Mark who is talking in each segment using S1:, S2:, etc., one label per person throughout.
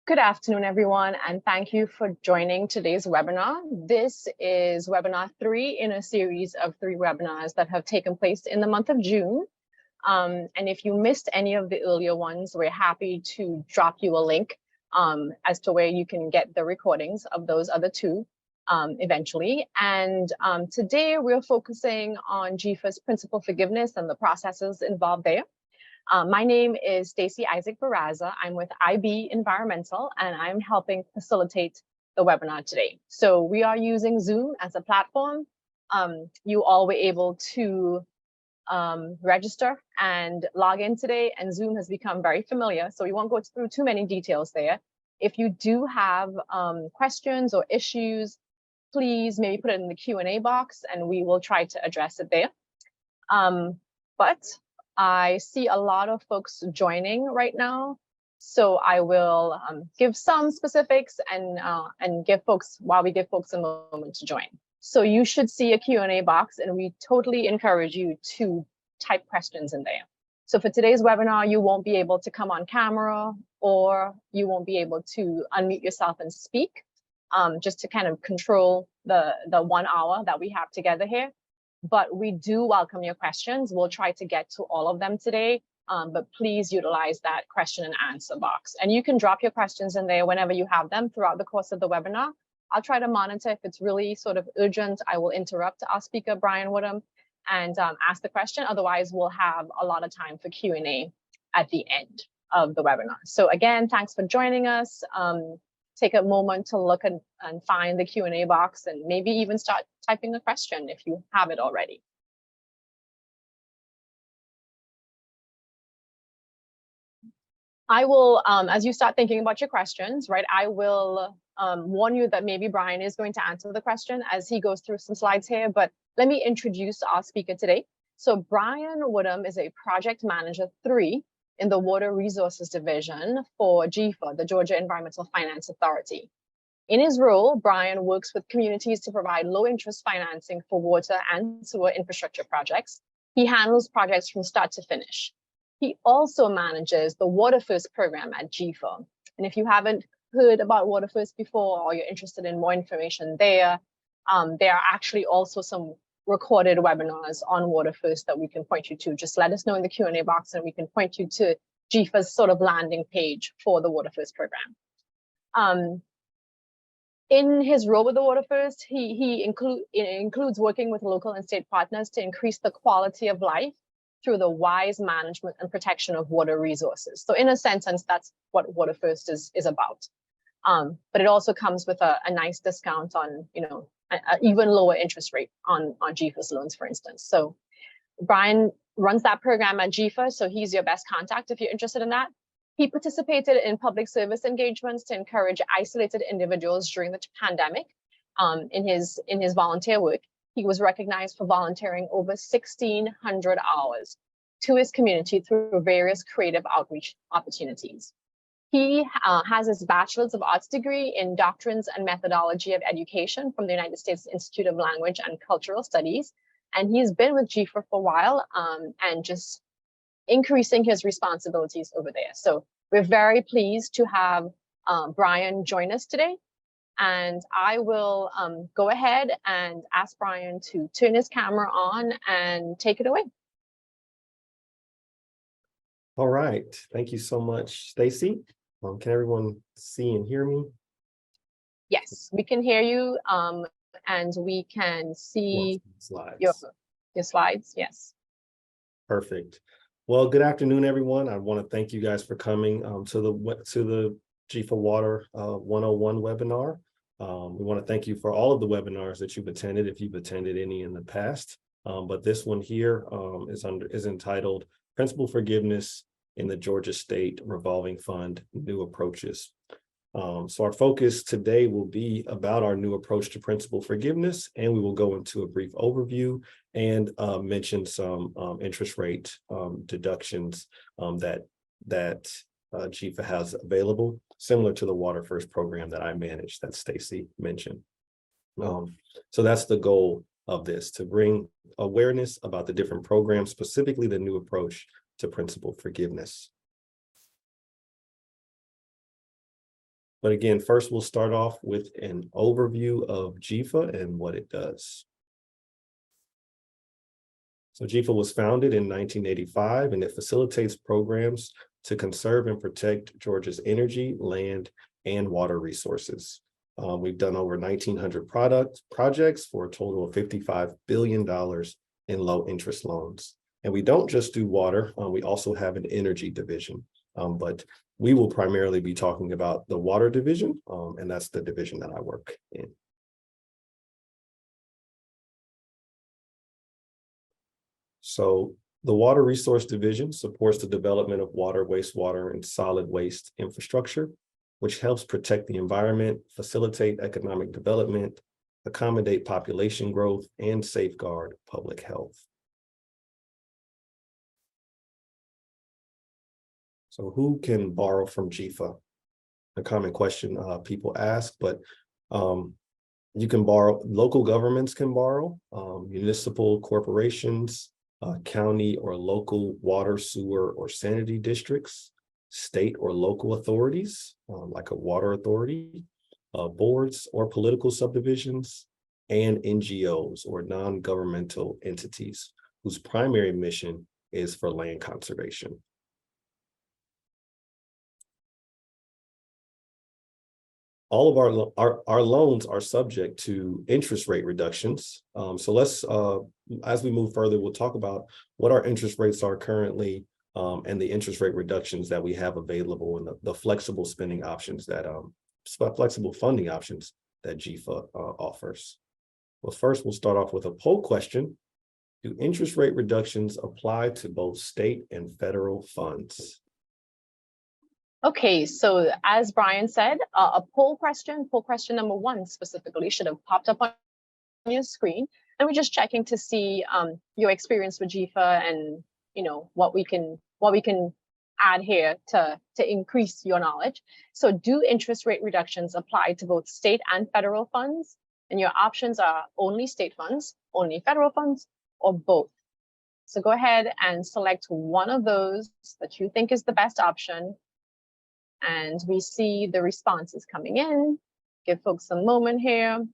S1: Good afternoon, everyone, and thank you for joining today's webinar. This is webinar 3 in a series of 3 webinars that have taken place in the month of June. And if you missed any of the earlier ones, we're happy to drop you a link as to where you can get the recordings of those other 2 eventually. And today we're focusing on GEFA's principal forgiveness and the processes involved there. My name is Stacey Isaac Barraza. I'm with IB Environmental, and I'm helping facilitate the webinar today. So we are using Zoom as a platform. You all were able to register and log in today, and Zoom has become very familiar, so we won't go through too many details there. If you do have questions or issues, please maybe put it in the Q&A box and we will try to address it there. But I see a lot of folks joining right now, so I will give some specifics and give folks, while we give folks a moment to join. So you should see a Q&A box, and we totally encourage you to type questions in there. So for today's webinar, you won't be able to come on camera, or you won't be able to unmute yourself and speak, just to kind of control the 1 hour that we have together here. But we do welcome your questions. We'll try to get to all of them today, but please utilize that question and answer box. And you can drop your questions in there whenever you have them throughout the course of the webinar. I'll try to monitor. If it's really sort of urgent, I will interrupt our speaker, Brian Woodham, and ask the question. Otherwise, we'll have a lot of time for Q&A at the end of the webinar. So again, thanks for joining us. Take a moment to look and find the Q&A box, and maybe even start typing a question if you have it already. I will, as you start thinking about your questions, right, I will warn you that maybe Brian is going to answer the question as he goes through some slides here, but let me introduce our speaker today. So Brian Woodham is a project manager 3 in the Water Resources Division for GEFA, the Georgia Environmental Finance Authority. In his role, Brian works with communities to provide low-interest financing for water and sewer infrastructure projects. He handles projects from start to finish. He also manages the Water First program at GEFA. And if you haven't heard about Water First before, or you're interested in more information there are actually also some recorded webinars on Water First that we can point you to. Just let us know in the Q&A box and we can point you to GEFA's sort of landing page for the Water First program. In his role with the Water First, he includes working with local and state partners to increase the quality of life through the wise management and protection of water resources. So in a sense, that's what Water First is about. But it also comes with a nice discount on, an even lower interest rate on GEFA's loans, for instance. So Brian runs that program at GEFA, so he's your best contact if you're interested in that. He participated in public service engagements to encourage isolated individuals during the pandemic. In his volunteer work, he was recognized for volunteering over 1,600 hours to his community through various creative outreach opportunities. He has his Bachelor's of Arts degree in Doctrines and Methodology of Education from the United States Institute of Language and Cultural Studies. And he's been with GEFA for a while and just increasing his responsibilities over there. So we're very pleased to have Brian join us today. And I will go ahead and ask Brian to turn his camera on and take it away.
S2: All right. Thank you so much, Stacey. Can everyone see and hear me?
S1: Yes, we can hear you, and we can see your slides. Yes.
S2: Perfect. Well, good afternoon, everyone. I want to thank you guys for coming to the GEFA Water 101 webinar. We want to thank you for all of the webinars that you've attended, if you've attended any in the past. But this one here is entitled Principal Forgiveness in the Georgia State Revolving Fund, New Approaches. So our focus today will be about our new approach to principal forgiveness, and we will go into a brief overview and mention some interest rate deductions that GEFA has available, similar to the Water First program that I manage that Stacey mentioned. So that's the goal of this, to bring awareness about the different programs, specifically the new approach to principal forgiveness. But again, first we'll start off with an overview of GEFA and what it does. So GEFA was founded in 1985, and it facilitates programs to conserve and protect Georgia's energy, land, and water resources. We've done over 1,900 projects for a total of $55 billion in low interest loans. And we don't just do water, we also have an energy division, but we will primarily be talking about the water division, and that's the division that I work in. So the Water Resource Division supports the development of water, wastewater, and solid waste infrastructure, which helps protect the environment, facilitate economic development, accommodate population growth, and safeguard public health. So who can borrow from GEFA? A common question people ask, but you can borrow, local governments can borrow, municipal corporations, county or local water, sewer, or sanitary districts, state or local authorities, like a water authority, boards or political subdivisions, and NGOs or non-governmental entities whose primary mission is for land conservation. All of our loans are subject to interest rate reductions. So let's, as we move further, we'll talk about what our interest rates are currently and the interest rate reductions that we have available and the flexible spending options that, flexible funding options that GEFA offers. Well, first we'll start off with a poll question. Do interest rate reductions apply to both state and federal funds?
S1: Okay, so as Brian said, a poll question number 1 specifically should have popped up on your screen. And we're just checking to see your experience with GEFA and what we can add here to increase your knowledge. So do interest rate reductions apply to both state and federal funds? And your options are only state funds, only federal funds, or both. So go ahead and select one of those that you think is the best option. And we see the responses coming in. Give folks a moment here.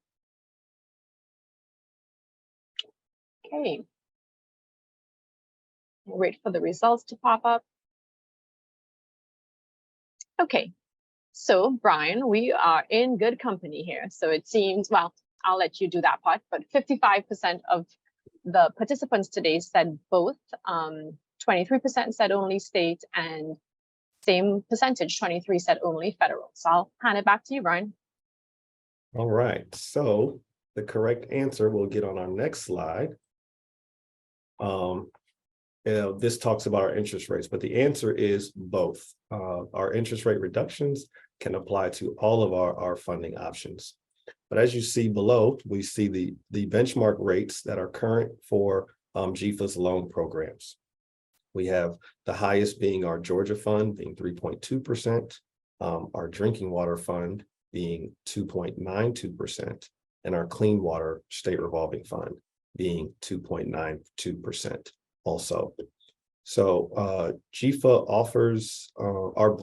S1: Okay. Wait for the results to pop up. Okay. So Brian, we are in good company here. So it seems, well, I'll let you do that part, but 55% of the participants today said both. 23% said only state, and same percentage, 23 said only federal. So I'll hand it back to you, Brian.
S2: All right, so the correct answer we'll get on our next slide. This talks about our interest rates, but the answer is both. Our interest rate reductions can apply to all of our funding options. But as you see below, we see the benchmark rates that are current for GEFA's loan programs. We have the highest being our Georgia fund being 3.2%, our drinking water fund being 2.92%, and our clean water state revolving fund being 2.92% also. So GEFA offers,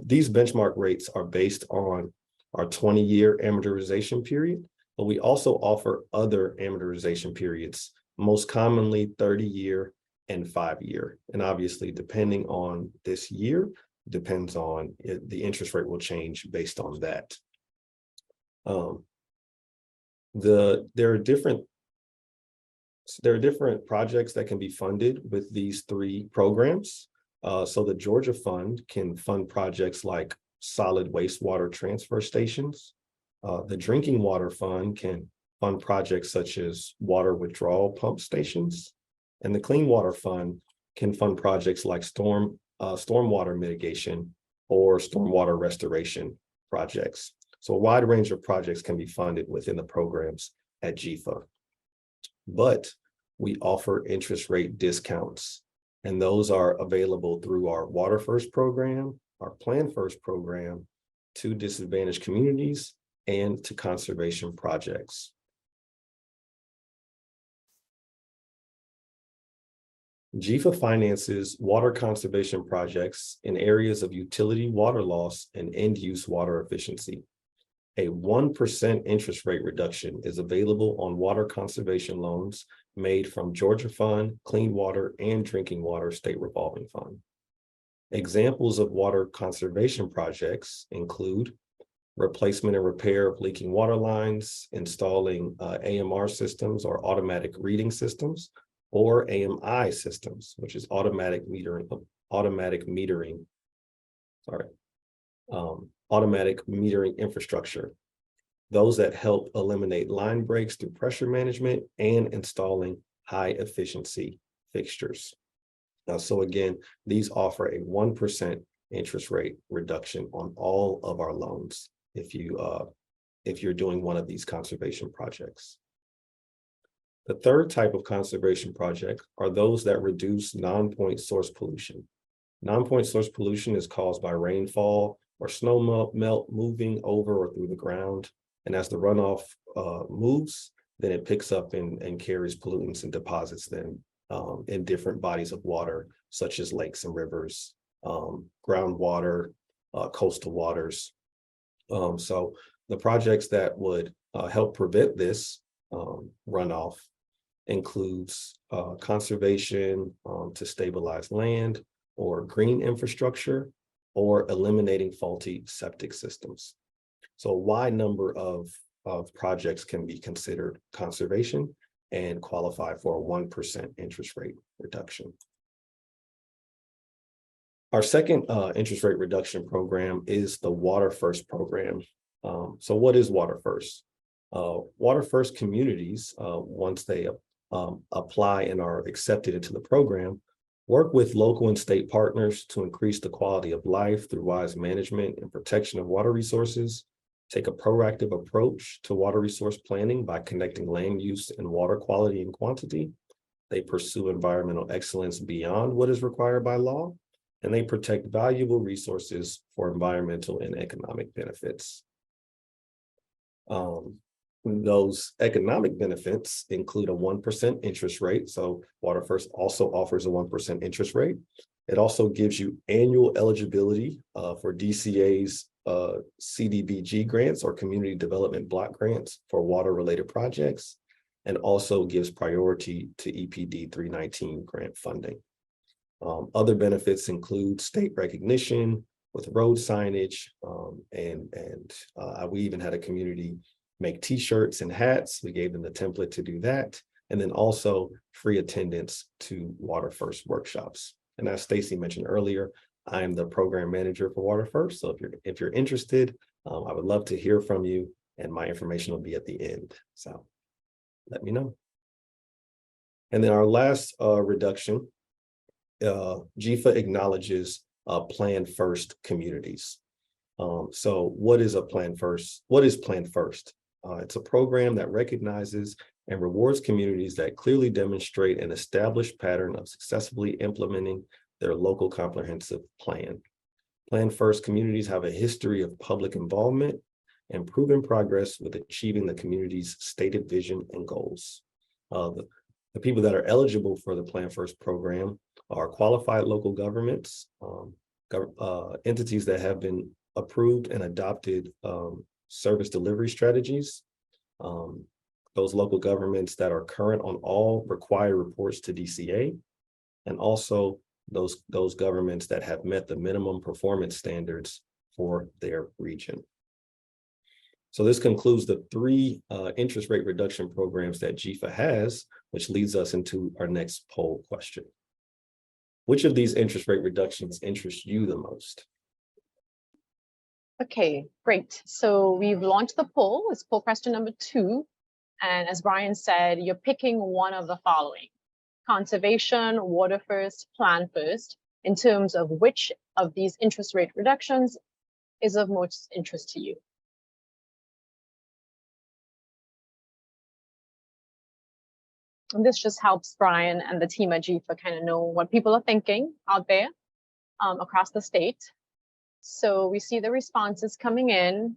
S2: these benchmark rates are based on our 20-year amortization period, but we also offer other amortization periods, most commonly 30-year and 5-year. And obviously, depending on this year, depends on the interest rate will change based on that. There are different projects that can be funded with these 3 programs. So the Georgia Fund can fund projects like solid wastewater transfer stations. The Drinking Water Fund can fund projects such as water withdrawal pump stations. And the Clean Water Fund can fund projects like stormwater mitigation or stormwater restoration projects. So a wide range of projects can be funded within the programs at GEFA. But we offer interest rate discounts, and those are available through our Water First program, our Plan First program, to disadvantaged communities and to conservation projects. GEFA finances water conservation projects in areas of utility water loss and end-use water efficiency. A 1% interest rate reduction is available on water conservation loans made from Georgia Fund, Clean Water, and Drinking Water State Revolving Fund. Examples of water conservation projects include replacement and repair of leaking water lines, installing AMR systems or automatic reading systems, or AMI systems, which is automatic metering infrastructure. Those that help eliminate line breaks through pressure management and installing high efficiency fixtures. So again, these offer a 1% interest rate reduction on all of our loans if you're doing one of these conservation projects. The third type of conservation project are those that reduce non-point source pollution. Non-point source pollution is caused by rainfall or snow melt moving over or through the ground. And as the runoff moves, then it picks up and carries pollutants and deposits them in different bodies of water, such as lakes and rivers, groundwater, coastal waters. So the projects that would help prevent this runoff includes conservation to stabilize land, or green infrastructure, or eliminating faulty septic systems. So a wide number of projects can be considered conservation and qualify for a 1% interest rate reduction. Our second interest rate reduction program is the Water First program. So what is Water First? Water First communities, once they apply and are accepted into the program, work with local and state partners to increase the quality of life through wise management and protection of water resources, take a proactive approach to water resource planning by connecting land use and water quality and quantity. They pursue environmental excellence beyond what is required by law, and they protect valuable resources for environmental and economic benefits. Those economic benefits include a 1% interest rate. So Water First also offers a 1% interest rate. It also gives you annual eligibility for DCA's CDBG grants, or community development block grants, for water related projects, and also gives priority to EPD 319 grant funding. Other benefits include state recognition with road signage, and we even had a community make t-shirts and hats. We gave them the template to do that. And then also free attendance to Water First workshops. And as Stacy mentioned earlier, I am the program manager for Water First. So if you're interested, I would love to hear from you, and my information will be at the end. So let me know. And then our last reduction, GEFA acknowledges Plan First communities. So what is a Plan First? What is Plan First? It's a program that recognizes and rewards communities that clearly demonstrate an established pattern of successfully implementing their local comprehensive plan. Plan First communities have a history of public involvement and proven progress with achieving the community's stated vision and goals. The people that are eligible for the Plan First program are qualified local governments, entities that have been approved and adopted service delivery strategies, those local governments that are current on all required reports to DCA, and also those governments that have met the minimum performance standards for their region. So this concludes the three interest rate reduction programs that GEFA has, which leads us into our next poll question. Which of these interest rate reductions interest you the most?
S1: Okay, great. So we've launched the poll. It's poll question number 2. And as Brian said, you're picking one of the following: conservation, Water First, Plan First, in terms of which of these interest rate reductions is of most interest to you. And this just helps Brian and the team at GEFA kind of know what people are thinking out there across the state. So we see the responses coming in,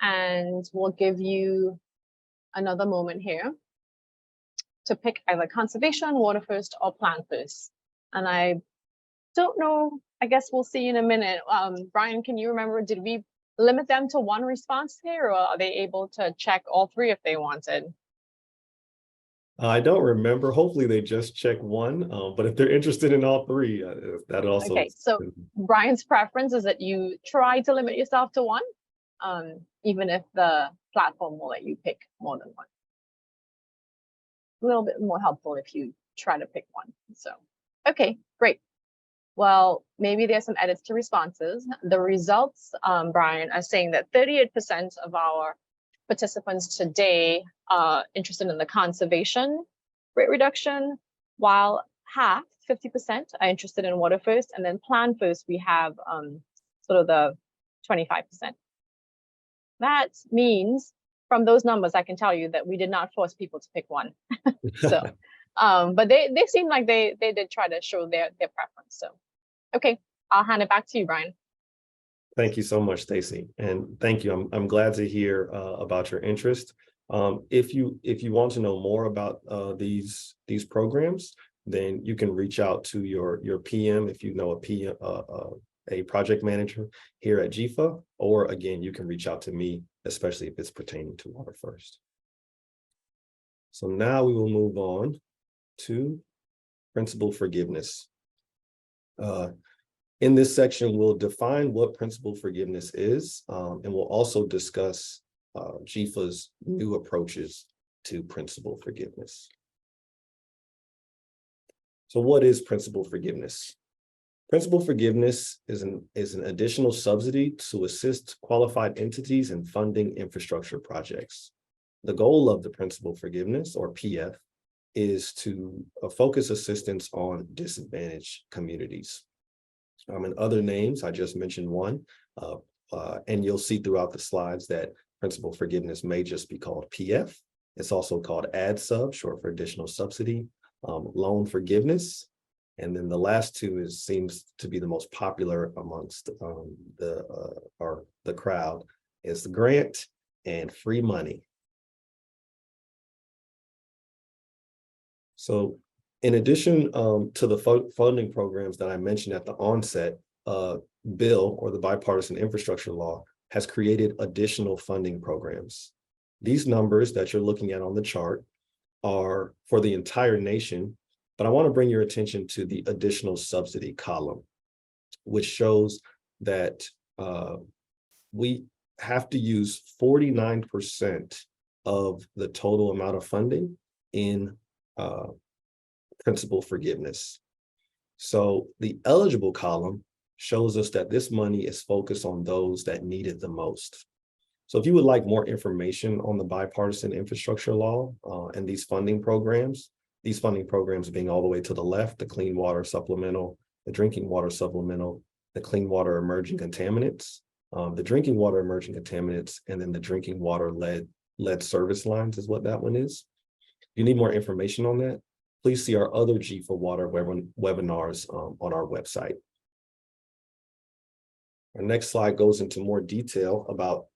S1: and we'll give you another moment here to pick either conservation, Water First, or Plan First. And I don't know, I guess we'll see in a minute. Brian, can you remember, did we limit them to one response here, or are they able to check all three if they wanted?
S2: I don't remember. Hopefully they just check one, but if they're interested in all three, that also.
S1: Okay, so Brian's preference is that you try to limit yourself to one, even if the platform will let you pick more than one. A little bit more helpful if you try to pick one. So, okay, great. Well, maybe there's some edits to responses. The results, Brian, are saying that 38% of our participants today are interested in the conservation rate reduction, while half, 50%, are interested in water first, and then plan first, we have sort of the 25%. That means from those numbers, I can tell you that we did not force people to pick one. So, but they seem like they did try to show their preference. So, okay, I'll hand it back to you, Brian.
S2: Thank you so much, Stacy, and thank you. I'm glad to hear about your interest. If you want to know more about these programs, then you can reach out to your PM if you know a PM, a project manager here at GEFA, or again, you can reach out to me, especially if it's pertaining to Water First. So now we will move on to principal forgiveness. In this section, we'll define what principal forgiveness is, and we'll also discuss GEFA's new approaches to principal forgiveness. So what is principal forgiveness? Principal forgiveness is an additional subsidy to assist qualified entities in funding infrastructure projects. The goal of the principal forgiveness, or PF, is to focus assistance on disadvantaged communities. In other names, I just mentioned one, and you'll see throughout the slides that principal forgiveness may just be called PF. It's also called ADD-sub, short for additional subsidy, loan forgiveness, and then the last two seems to be the most popular amongst the crowd, is the grant and free money. So in addition to the funding programs that I mentioned at the onset, bill, or the bipartisan infrastructure law, has created additional funding programs. These numbers that you're looking at on the chart are for the entire nation, but I want to bring your attention to the additional subsidy column, which shows that we have to use 49% of the total amount of funding in principal forgiveness. So the eligible column shows us that this money is focused on those that need it the most. So if you would like more information on the bipartisan infrastructure law and these funding programs being all the way to the left, the clean water supplemental, the drinking water supplemental, the clean water emerging contaminants, the drinking water emerging contaminants, and then the drinking water lead service lines is what that one is. If you need more information on that, please see our other GEFA Water webinars on our website. Our next slide goes into more detail about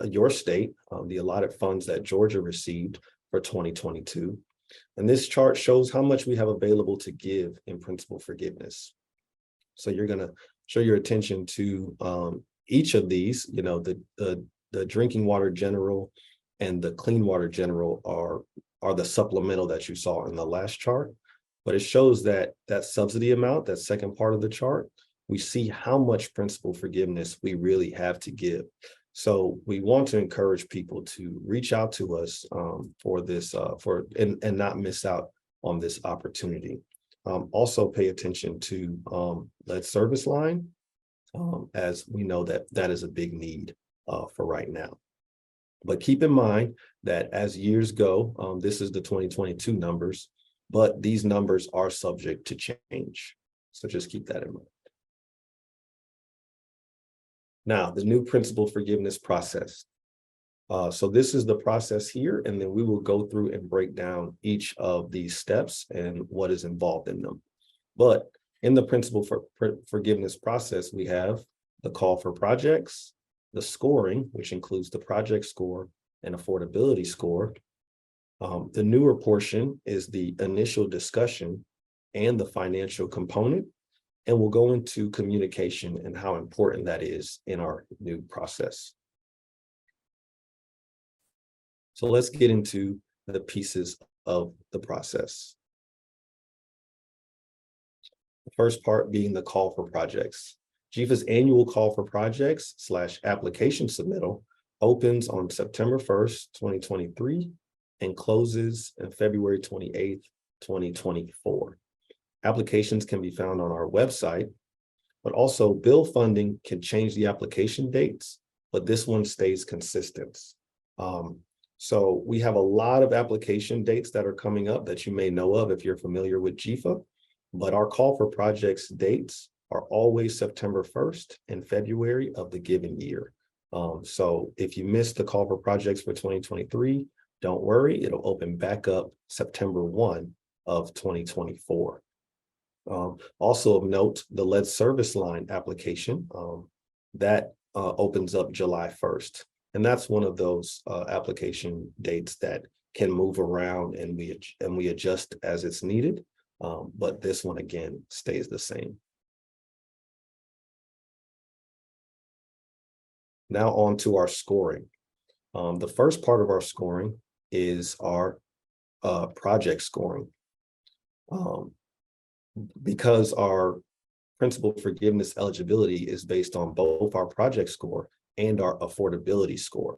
S2: your state, the allotted funds that Georgia received for 2022. And this chart shows how much we have available to give in principal forgiveness. So you're going to show your attention to each of these. You know, the drinking water general and the clean water general are the supplemental that you saw in the last chart, but it shows that subsidy amount, that second part of the chart, we see how much principal forgiveness we really have to give. So we want to encourage people to reach out to us for this, and not miss out on this opportunity. Also pay attention to lead service line, as we know that is a big need for right now. But keep in mind that as years go, this is the 2022 numbers, but these numbers are subject to change. So just keep that in mind. Now, the new principal forgiveness process. So this is the process here, and then we will go through and break down each of these steps and what is involved in them. But in the principal forgiveness process, we have the call for projects, the scoring, which includes the project score and affordability score. The newer portion is the initial discussion and the financial component. And we'll go into communication and how important that is in our new process. So let's get into the pieces of the process. The first part being the call for projects. GEFA's annual call for projects / application submittal opens on September 1st, 2023 and closes on February 28th, 2024. Applications can be found on our website, but also bill funding can change the application dates, but this one stays consistent. So we have a lot of application dates that are coming up that you may know of if you're familiar with GEFA, but our call for projects dates are always September 1st and February of the given year. So if you missed the call for projects for 2023, don't worry, it'll open back up September 1 of 2024. Also of note, the lead service line application that opens up July 1st. And that's one of those application dates that can move around and we adjust as it's needed. But this one again stays the same. Now on to our scoring. The first part of our scoring is our project scoring. Because our principal forgiveness eligibility is based on both our project score and our affordability score.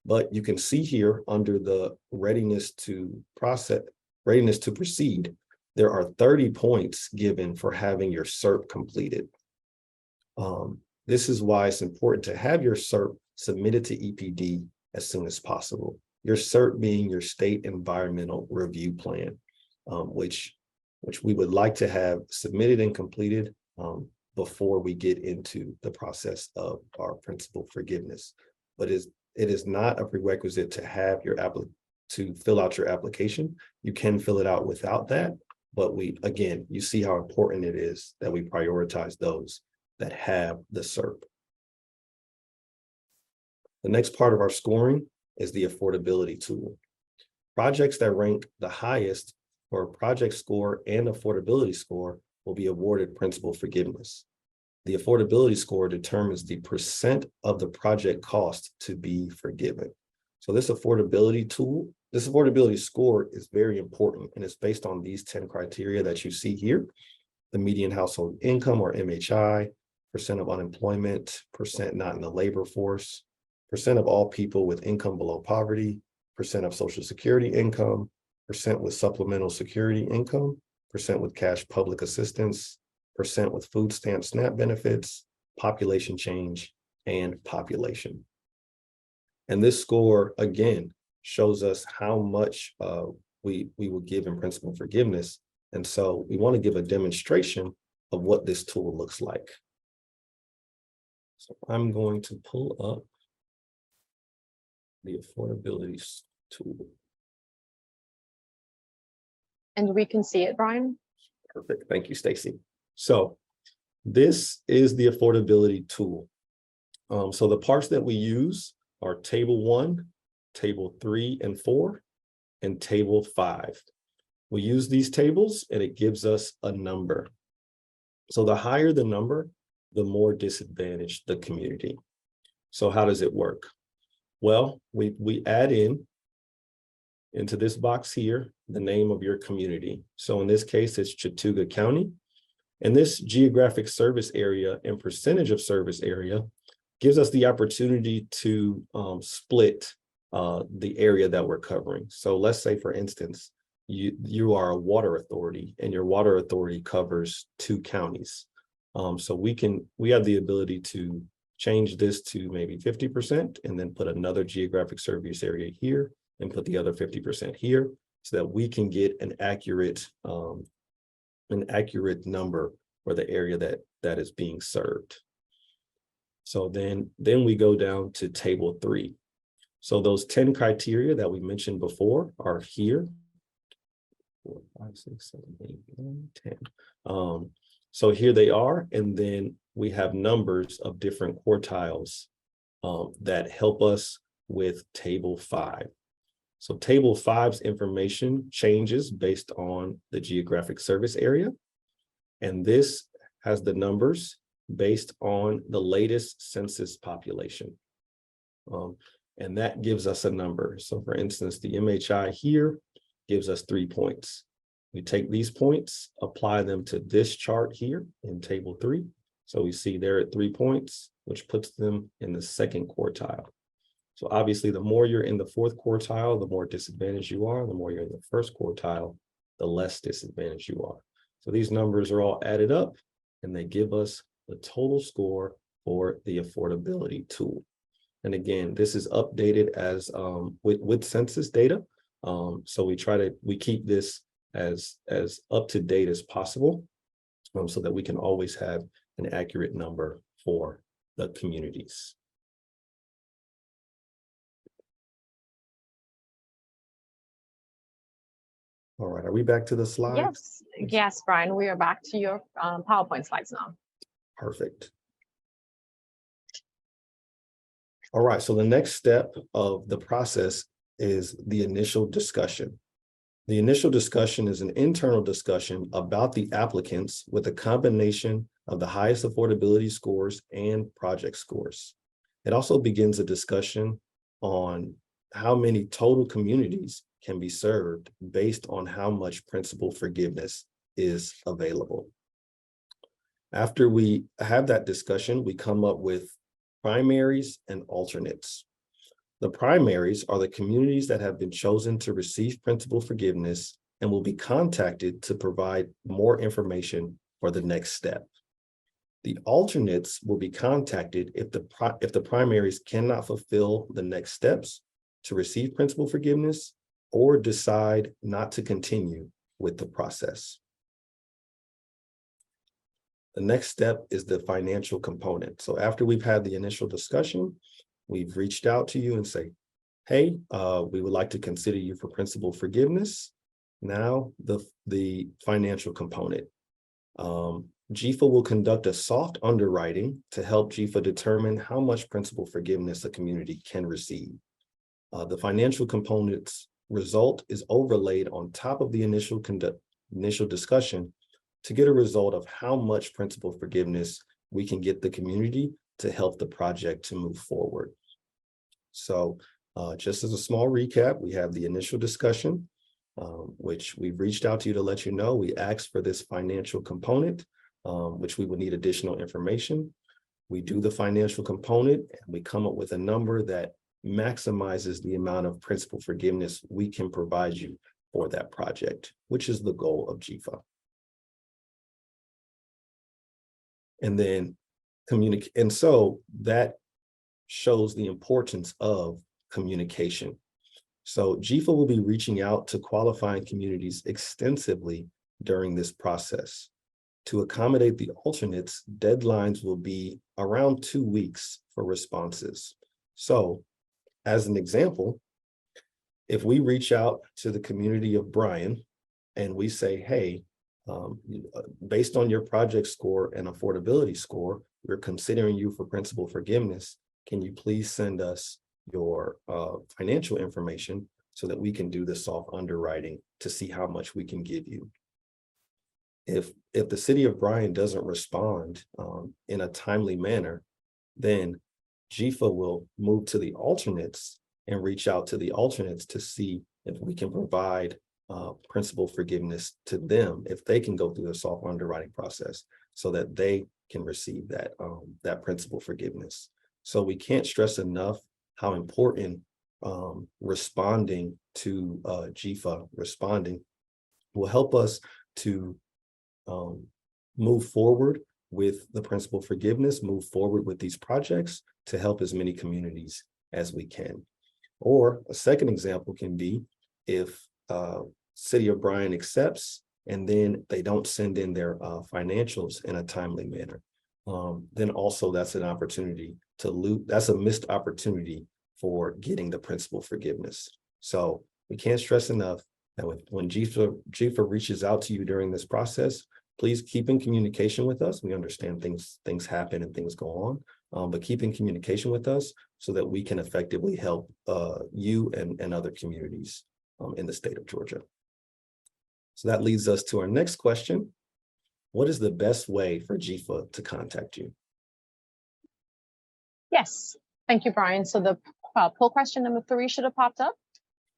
S2: But you can see here under the readiness to proceed, there are 30 points given for having your CERP completed. This is why it's important to have your CERP submitted to EPD as soon as possible. Your CERP being your state environmental review plan, which we would like to have submitted and completed before we get into the process of our principal forgiveness. But it is not a prerequisite to have to fill out your application. You can fill it out without that, but again, you see how important it is that we prioritize those that have the CERP. The next part of our scoring is the affordability tool. Projects that rank the highest for project score and affordability score will be awarded principal forgiveness. The affordability score determines the percent of the project cost to be forgiven. So this affordability score is very important, and it's based on these 10 criteria that you see here: the median household income or MHI, percent of unemployment, percent not in the labor force, percent of all people with income below poverty, percent of Social Security income, percent with supplemental security income, percent with cash public assistance, percent with food stamp SNAP benefits, population change, and population. And this score, again, shows us how much we will give in principal forgiveness. And so we want to give a demonstration of what this tool looks like. So I'm going to pull up the affordability tool.
S1: And we can see it, Brian.
S2: Perfect. Thank you, Stacy. So this is the affordability tool. So the parts that we use are table 1, table 3 and 4, and table 5. We use these tables and it gives us a number. So the higher the number, the more disadvantaged the community. So how does it work? Well, we add into this box here, the name of your community. So in this case, it's Chattooga County. And this geographic service area and percentage of service area gives us the opportunity to split the area that we're covering. So let's say, for instance, you are a water authority and your water authority covers 2 counties. So we have the ability to change this to maybe 50% and then put another geographic service area here and put the other 50% here so that we can get an accurate number for the area that is being served. So then we go down to table 3. So those 10 criteria that we mentioned before are here. 4, 5, 6, 7, 8, 9, 10. So here they are, and then we have numbers of different quartiles that help us with table 5. So table 5's information changes based on the geographic service area. And this has the numbers based on the latest census population. And that gives us a number. So for instance, the MHI here gives us 3 points. We take these points, apply them to this chart here in table 3. So we see they're at 3 points, which puts them in the second quartile. So obviously, the more you're in the fourth quartile, the more disadvantaged you are. The more you're in the first quartile, the less disadvantaged you are. So these numbers are all added up, and they give us the total score for the affordability tool. And again, this is updated as with census data. So we keep this as up to date as possible, so that we can always have an accurate number for the communities. All right, are we back to the slides?
S1: Yes, Brian, we are back to your PowerPoint slides now.
S2: Perfect. All right, so the next step of the process is the initial discussion. The initial discussion is an internal discussion about the applicants with a combination of the highest affordability scores and project scores. It also begins a discussion on how many total communities can be served based on how much principal forgiveness is available. After we have that discussion, we come up with primaries and alternates. The primaries are the communities that have been chosen to receive principal forgiveness and will be contacted to provide more information for the next step. The alternates will be contacted if the primaries cannot fulfill the next steps to receive principal forgiveness or decide not to continue with the process. The next step is the financial component. So after we've had the initial discussion, we've reached out to you and say, hey, we would like to consider you for principal forgiveness. Now the financial component. GEFA will conduct a soft underwriting to help GEFA determine how much principal forgiveness a community can receive. The financial component's result is overlaid on top of the initial discussion to get a result of how much principal forgiveness we can get the community to help the project to move forward. So just as a small recap, we have the initial discussion, which we've reached out to you to let you know. We asked for this financial component, which we would need additional information. We do the financial component and we come up with a number that maximizes the amount of principal forgiveness we can provide you for that project, which is the goal of GEFA. And then communicate. And so that shows the importance of communication. So GEFA will be reaching out to qualifying communities extensively during this process. To accommodate the alternates, deadlines will be around 2 weeks for responses. So as an example, if we reach out to the community of Bryan and we say, hey, based on your project score and affordability score, we're considering you for principal forgiveness. Can you please send us your financial information so that we can do the soft underwriting to see how much we can give you? If the city of Bryan doesn't respond in a timely manner, then GEFA will move to the alternates and reach out to the alternates to see if we can provide principal forgiveness to them, if they can go through the soft underwriting process so that they can receive that principal forgiveness. So we can't stress enough how important responding to GEFA, will help us to move forward with the principal forgiveness, move forward with these projects to help as many communities as we can. Or a second example can be if City of Bryan accepts and then they don't send in their financials in a timely manner. Then also that's an opportunity that's a missed opportunity for getting the principal forgiveness. So we can't stress enough that when GEFA reaches out to you during this process, please keep in communication with us. We understand things happen and things go on, but keep in communication with us so that we can effectively help you and other communities in the state of Georgia. So that leads us to our next question. what is the best way for GEFA to contact you?
S1: Yes, thank you, Brian. So the poll question number 3 should have popped up.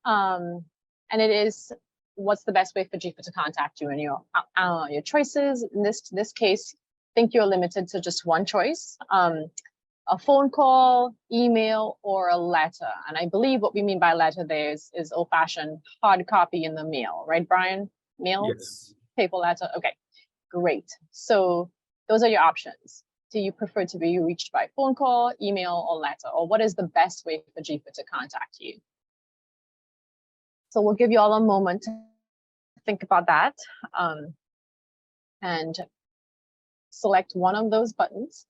S1: And it is, what's the best way for GEFA to contact you? And your choices in this case, I think you're limited to just one choice, a phone call, email, or a letter. And I believe what we mean by letter there is old-fashioned hard copy in the mail, right, Brian? Mail?
S2: Yes.
S1: Paper letter? Okay, great. So those are your options. Do you prefer to be reached by phone call, email, or letter? Or what is the best way for GEFA to contact you? So we'll give you all a moment to think about that, and select one of those buttons.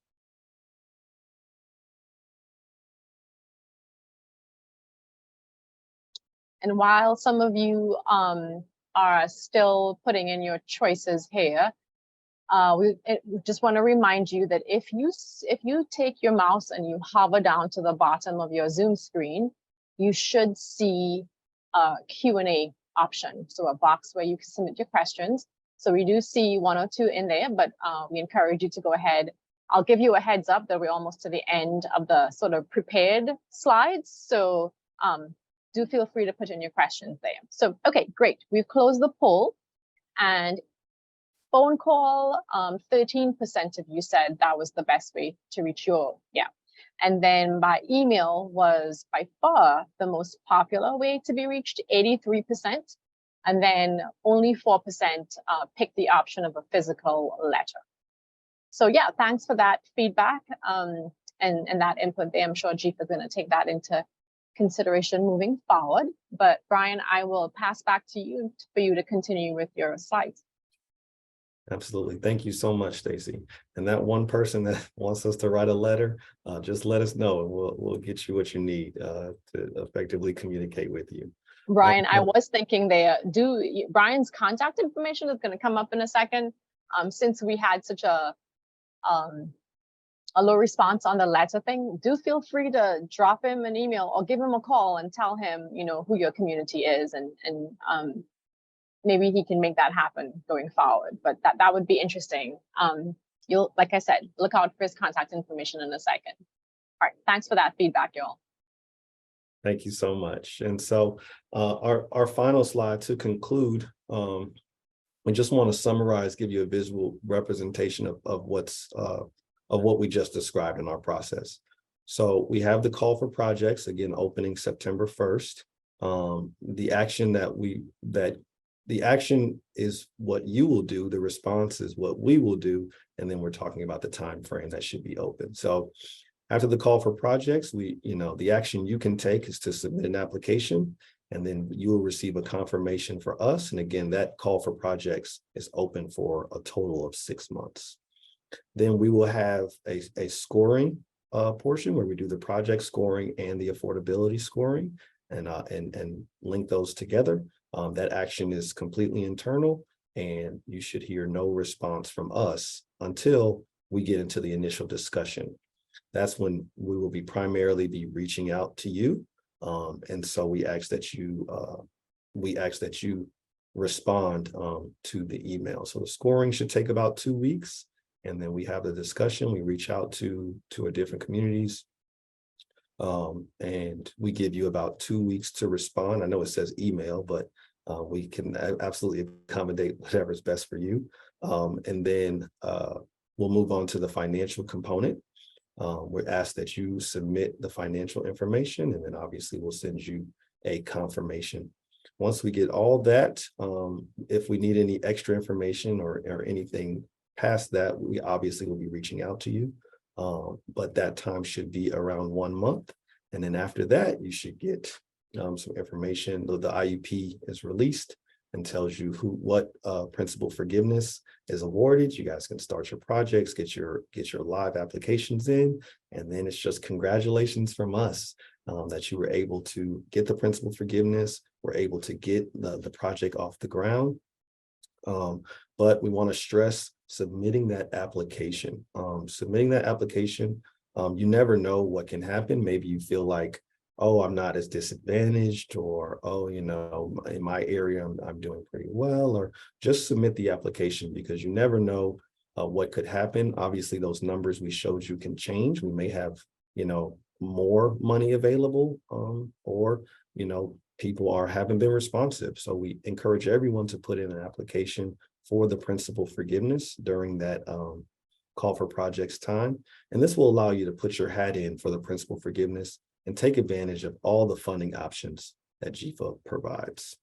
S1: And while some of you are still putting in your choices here, we just want to remind you that if you take your mouse and you hover down to the bottom of your Zoom screen, you should see a Q&A option, so a box where you can submit your questions. So we do see 1 or 2 in there, but we encourage you to go ahead. I'll give you a heads up that we're almost to the end of the sort of prepared slides. So do feel free to put in your questions there. So, okay, great. We've closed the poll, and phone call, 13% of you said that was the best way to reach your, And then by email was by far the most popular way to be reached, 83%. And then only 4% picked the option of a physical letter. So yeah, thanks for that feedback and that input there. I'm sure GEFA is going to take that into consideration moving forward. But Brian, I will pass back to you for you to continue with your slides.
S2: Absolutely. Thank you so much, Stacy. And that one person that wants us to write a letter, just let us know and we'll get you what you need to effectively communicate with you.
S1: Brian, I was thinking there, Brian's contact information is going to come up in a second. Since we had such a low response on the letter thing, do feel free to drop him an email or give him a call and tell him, who your community is, and maybe he can make that happen going forward. But that would be interesting. You'll, like I said, look out for his contact information in a second. All right, thanks for that feedback, y'all.
S2: Thank you so much. And so our final slide to conclude, we just want to summarize, give you a visual representation of what we just described in our process. So we have the call for projects, again, opening September 1st. The action is what you will do. The response is what we will do. And then we're talking about the time frame that should be open. So after the call for projects, the action you can take is to submit an application, and then you will receive a confirmation for us. And again, that call for projects is open for a total of 6 months. Then we will have a scoring portion where we do the project scoring and the affordability scoring and link those together. That action is completely internal, and you should hear no response from us until we get into the initial discussion. That's when we will primarily be reaching out to you. And so we ask that you respond to the email. So the scoring should take about 2 weeks. And then we have the discussion. We reach out to our different communities. And we give you about 2 weeks to respond. I know it says email, but we can absolutely accommodate whatever's best for you. And then we'll move on to the financial component. We're asked that you submit the financial information, and then obviously we'll send you a confirmation. Once we get all that, if we need any extra information or anything past that, we obviously will be reaching out to you. But that time should be around 1 month. And then after that, you should get some information. The IUP is released and tells you what principal forgiveness is awarded. You guys can start your projects, get your live applications in, and then it's just congratulations from us that you were able to get the principal forgiveness, were able to get the project off the ground. But we want to stress submitting that application. You never know what can happen. Maybe you feel like oh, I'm not as disadvantaged, or, oh, you know, in my area, I'm doing pretty well, or just submit the application, because you never know what could happen. Obviously, those numbers we showed you can change. We may have, you know, more money available, or, you know, people haven't been responsive. So we encourage everyone to put in an application for the principal forgiveness during that call for projects time. And this will allow you to put your hat in for the principal forgiveness and take advantage of all the funding options that GEFA provides.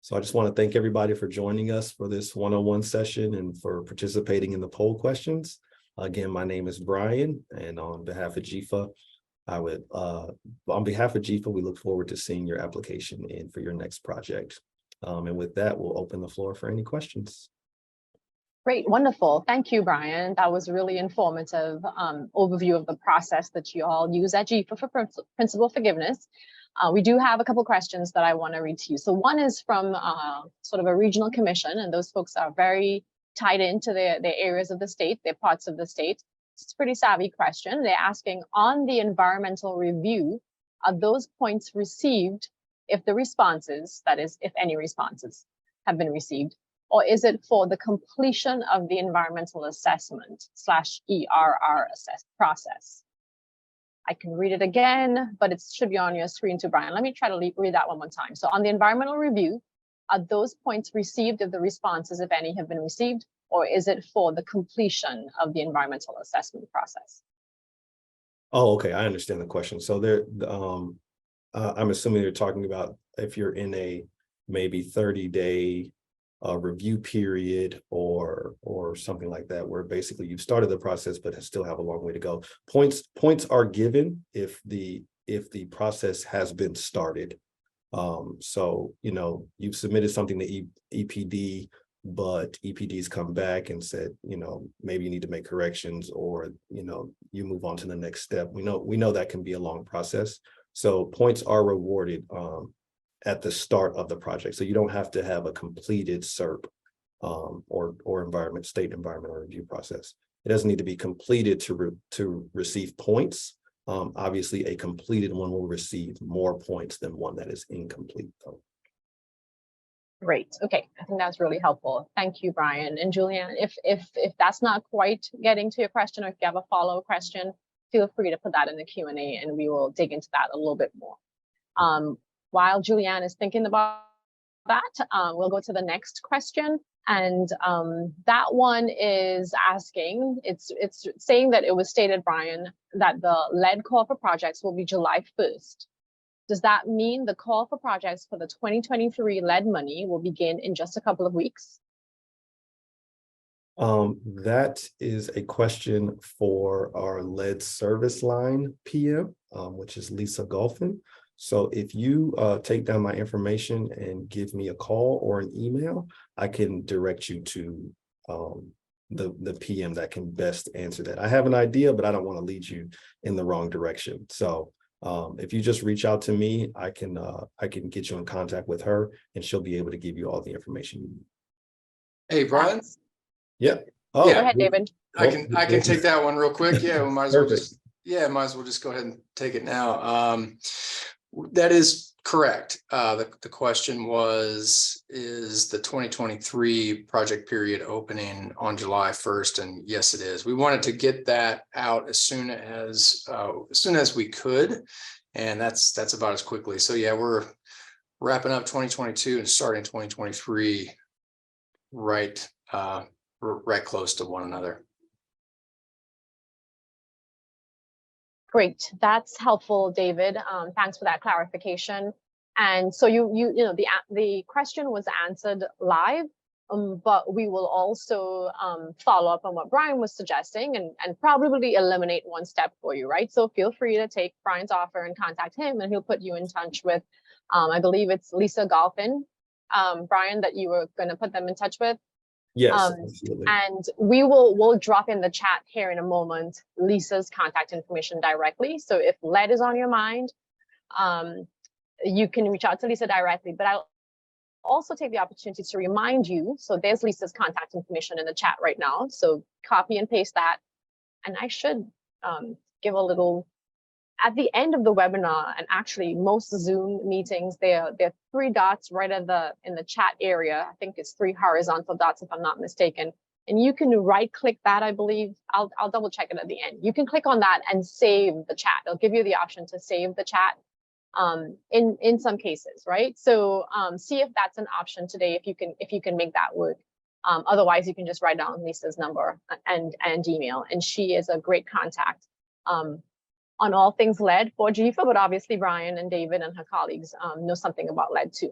S2: So I just want to thank everybody for joining us for this one-on-one session and for participating in the poll questions. Again, my name is Brian, and on behalf of GEFA, we look forward to seeing your application in for your next project. And with that, we'll open the floor for any questions.
S1: Great, wonderful. Thank you, Brian. That was a really informative overview of the process that you all use at GEFA for principal forgiveness. We do have a couple questions that I want to read to you. So one is from sort of a regional commission, and those folks are very tied into their areas of the state, their parts of the state. It's a pretty savvy question. They're asking, on the environmental review, are those points received if the responses, that is, if any responses have been received, or is it for the completion of the environmental assessment / ERR process? I can read it again, but it should be on your screen too, Brian. Let me try to read that one more time. So on the environmental review, are those points received if the responses, if any, have been received, or is it for the completion of the environmental assessment process?
S2: Oh, okay, I understand the question. So there, I'm assuming you're talking about if you're in a maybe 30-day review period or something like that, where basically you've started the process but still have a long way to go. Points are given if the process has been started. So, you know, you've submitted something to EPD, but EPD's come back and said, you know, maybe you need to make corrections, or, you know, you move on to the next step. We know that can be a long process. So points are rewarded at the start of the project. So you don't have to have a completed SERP or state environmental review process. It doesn't need to be completed to receive points. Obviously, a completed one will receive more points than one that is incomplete, though.
S1: Great. Okay, I think that's really helpful. Thank you, Brian. And Julianne, if that's not quite getting to your question, or if you have a follow-up question, feel free to put that in the Q&A and we will dig into that a little bit more. While Julianne is thinking about that, we'll go to the next question. And that one is asking, it's saying that it was stated, Brian, that the lead call for projects will be July 1st. Does that mean the call for projects for the 2023 lead money will begin in just a couple of weeks?
S2: That is a question for our lead service line PM, which is Lisa Golfin. So if you take down my information and give me a call or an email, I can direct you to the PM that can best answer that. I have an idea, but I don't want to lead you in the wrong direction. So if you just reach out to me, I can get you in contact with her, and she'll be able to give you all the information you need.
S3: Hey, Brian.
S2: Yeah. Oh,
S1: go ahead, David.
S3: I can take that one real quick. Yeah, we might as well just go ahead and take it now. That is correct. The question was, is the 2023 project period opening on July 1st? And yes, it is. We wanted to get that out as soon as we could, and that's about as quickly. So yeah, we're wrapping up 2022 and starting 2023 right close to one another.
S1: Great, that's helpful, David. Thanks for that clarification. And so you know the question was answered live, but we will also follow up on what Brian was suggesting and probably eliminate one step for you, right? So feel free to take Brian's offer and contact him, and he'll put you in touch with, I believe it's Lisa Golfin, Brian, that you were going to put them in touch with.
S2: Yes, absolutely.
S1: And we'll drop in the chat here in a moment Lisa's contact information directly. So if lead is on your mind, you can reach out to Lisa directly. But I'll also take the opportunity to remind you, so there's Lisa's contact information in the chat right now. So copy and paste that. And I should give a little at the end of the webinar, and actually most Zoom meetings, there are 3 dots right in the chat area. I think it's 3 horizontal dots if I'm not mistaken. And you can right click that, I believe. I'll double check it at the end. You can click on that and save the chat. It'll give you the option to save the chat in some cases, right? So see if that's an option today, if you can make that work. Otherwise, you can just write down Lisa's number and email, and she is a great contact on all things lead for GEFA, but obviously Brian and David and her colleagues know something about lead too.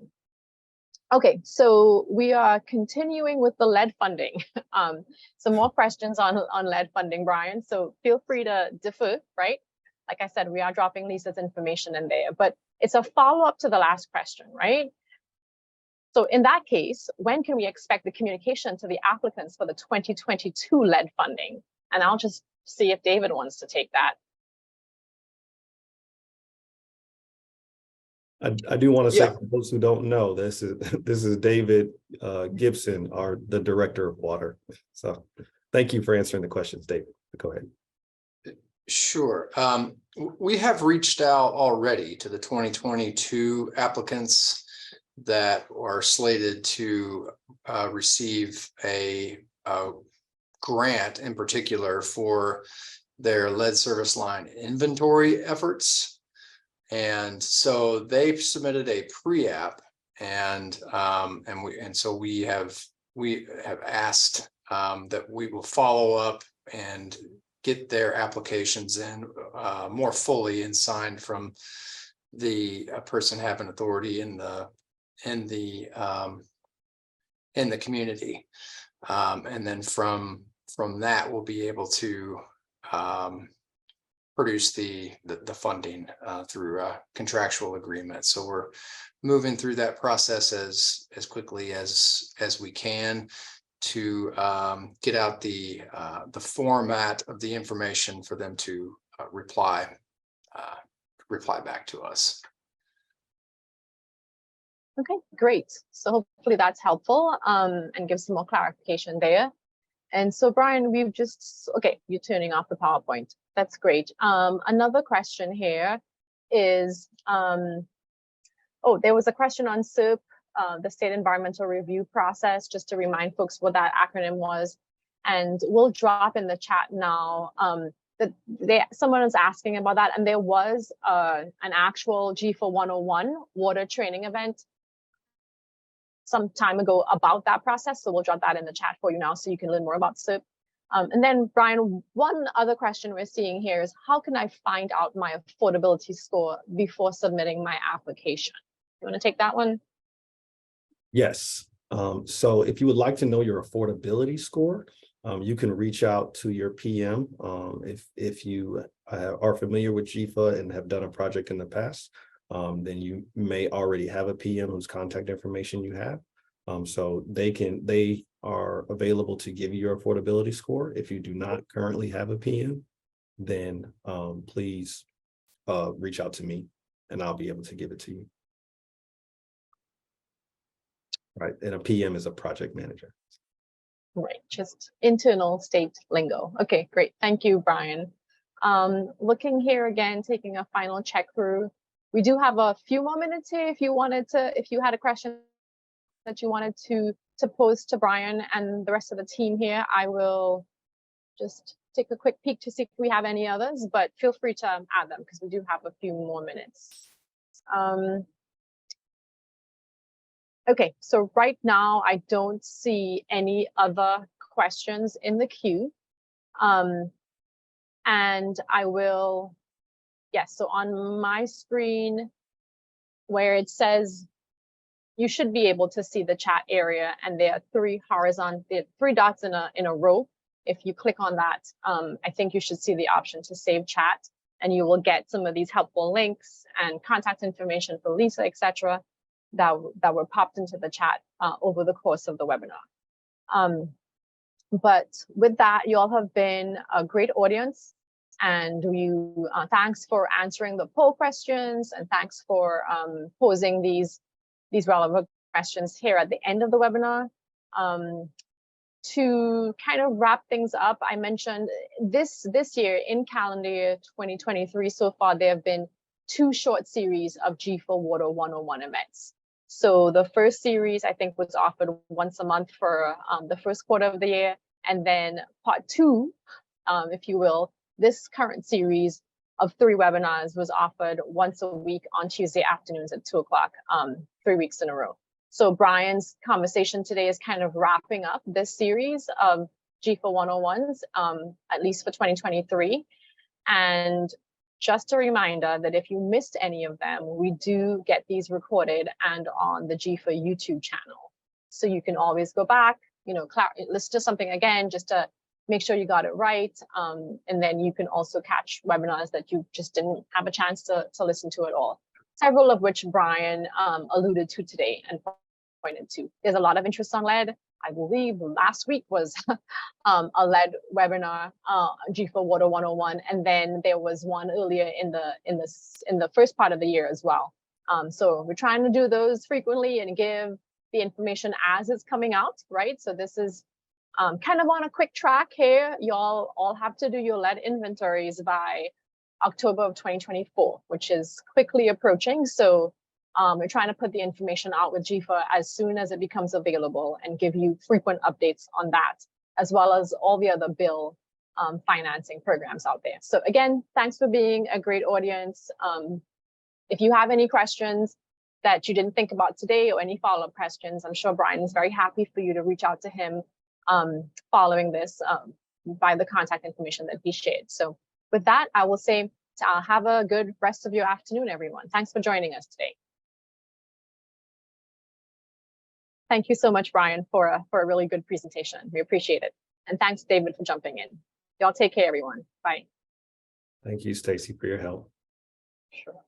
S1: Okay, so we are continuing with the lead funding. Some more questions on lead funding, Brian, so feel free to defer, right? Like I said, we are dropping Lisa's information in there, but it's a follow-up to the last question, right? So in that case, when can we expect the communication to the applicants for the 2022 lead funding? And I'll just see if David wants to take that.
S2: I do want to say, for those who don't know, this is David Gibson, the director of water. So thank you for answering the questions, David. Go ahead.
S3: Sure. We have reached out already to the 2022 applicants that are slated to receive a grant in particular for their lead service line inventory efforts. And so they submitted a pre-app, and so we have asked that we will follow up and get their applications in more fully and signed from the person having authority in the community, and then from that we'll be able to produce the funding through a contractual agreement. So we're moving through that process as quickly as we can to get out the format of the information for them to reply back to us.
S1: Okay, great. So hopefully that's helpful and gives some more clarification there. And so Brian, we've just, okay, you're turning off the PowerPoint. That's great. Another question here is, oh, there was a question on SERP, the State Environmental Review Process, just to remind folks what that acronym was. And we'll drop in the chat now someone is asking about that. And there was an actual GEFA 101 water training event some time ago about that process. So we'll drop that in the chat for you now so you can learn more about SERP. And then Brian, one other question we're seeing here is, how can I find out my affordability score before submitting my application? You want to take that one?
S2: Yes. So if you would like to know your affordability score, you can reach out to your PM. If you are familiar with GEFA and have done a project in the past, then you may already have a PM whose contact information you have. So they are available to give you your affordability score. If you do not currently have a PM, then please reach out to me and I'll be able to give it to you. Right, and a PM is a project manager.
S1: Right, just internal state lingo. Okay, great. Thank you, Brian. Looking here again, taking a final check through. We do have a few more minutes here. If you had a question that you wanted to pose to Brian and the rest of the team here, I will just take a quick peek to see if we have any others, but feel free to add them because we do have a few more minutes. Okay, so right now I don't see any other questions in the queue. And I will, yes, so on my screen where it says, you should be able to see the chat area, and there are three dots in a row. If you click on that, I think you should see the option to save chat, and you will get some of these helpful links and contact information for Lisa, etc. that were popped into the chat over the course of the webinar. But with that, you all have been a great audience, and thanks for answering the poll questions, and thanks for posing these relevant questions here at the end of the webinar. to kind of wrap things up, I mentioned this year in calendar year 2023, so far, there have been 2 short series of GEFA Water 101 events. So the first series, I think, was offered once a month for the first quarter of the year. And then part 2, if you will, this current series of 3 webinars was offered once a week on Tuesday afternoons at 2 o'clock, 3 weeks in a row. So Brian's conversation today is kind of wrapping up this series of GEFA 101s, at least for 2023. And just a reminder that if you missed any of them, we do get these recorded and on the GEFA YouTube channel. So you can always go back, you know, listen to something again, just to make sure you got it right. And then you can also catch webinars that you just didn't have a chance to listen to at all. Several of which Brian alluded to today and pointed to. There's a lot of interest on lead. I believe last week was a lead webinar, GEFA Water 101, and then there was one earlier in the first part of the year as well. So we're trying to do those frequently and give the information as it's coming out, right? So this is kind of on a quick track here. Y'all all have to do your lead inventories by October of 2024, which is quickly approaching. So we're trying to put the information out with GEFA as soon as it becomes available and give you frequent updates on that, as well as all the other bill financing programs out there. So again, thanks for being a great audience. If you have any questions that you didn't think about today or any follow-up questions, I'm sure Brian is very happy for you to reach out to him following this by the contact information that he shared. So with that, I will say have a good rest of your afternoon, everyone. Thanks for joining us today. Thank you so much, Brian, for a really good presentation. We appreciate it. And thanks, David, for jumping in. Y'all take care, everyone. Bye.
S2: Thank you, Stacy, for your help.
S1: Sure.